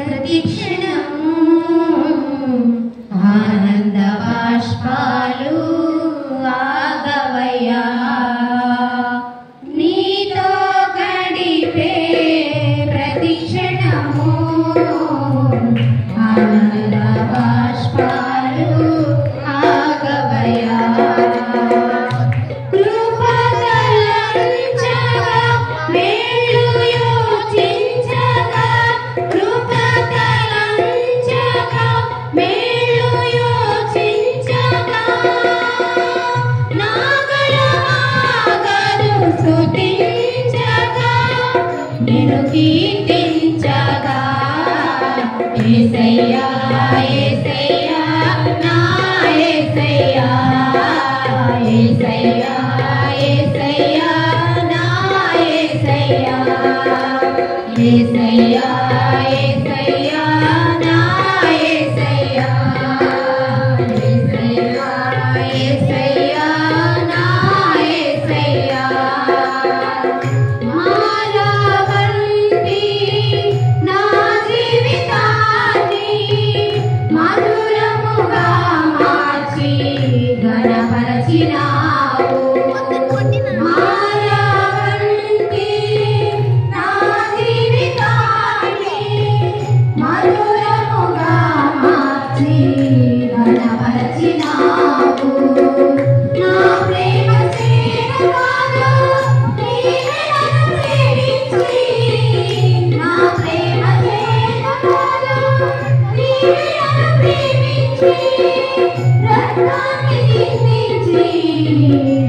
ప్రతి క్షణము ఆనంద బాష్పాలు ఆగవయ్యా నీతో గడిపే ప్రతి క్షణము ఆనంద బాష్పాలు ఆగవయ్యా నిన్ను కీర్తించగా యేసయ్యా యేసయ్యా నా యేసయ్యా యేసయ్యా యేసయ్యా నా యేసయ్యా యేసయ్యా యేసయ్యా నా యేసయ్యా యేసయ్యా యేసయ్యా నా యేసయ్యా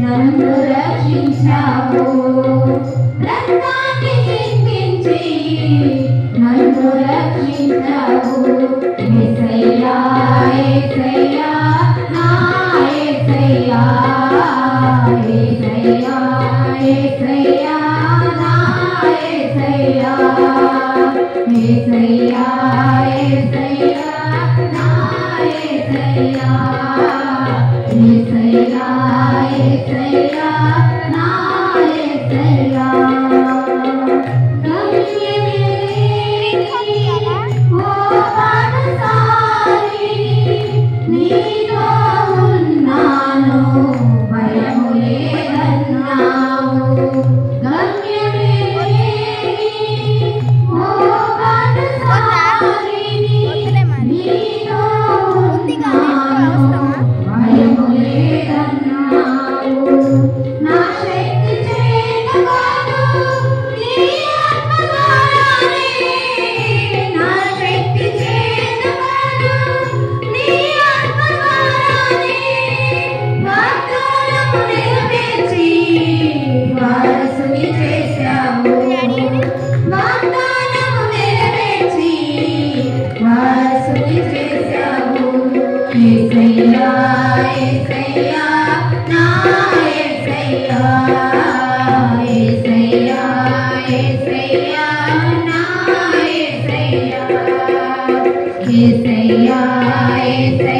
నన్ను రక్షించావు రక్తాన్ని చిందించి నన్ను రక్షించావు యేసయ్యా యేసయ్యా నా యేసయ్యా యేసయ్యా యేసయ్యా నా యేసయ్యా యేసయ్యా యేసయ్యా నా యేసయ్యా యేసయ్యా యేసయ్యా నా యేసయ్యా ఓ పాదసారి నీతో ఉన్నాను భయము లేదన్నావు గమ్యమే ఓ పాదసారి నీతో ఉన్నాను భయము లేదన్నావు నా శక్తి చేత కాదు నీ ఆత్మ ద్వారానే నా శక్తి చేత కాదు నీ ఆత్మ ద్వారానే వాగ్దానము నెరవేర్చి వారసుని చేశావు వాగ్దానము నెరవేర్చి వారసుని చేశావు యేసయ్యా యేసయ్యా నా యేసయ్యా యేసయ్యా యేసయ్యా నా యేసయ్యా యేసయ్యా యేసయ్యా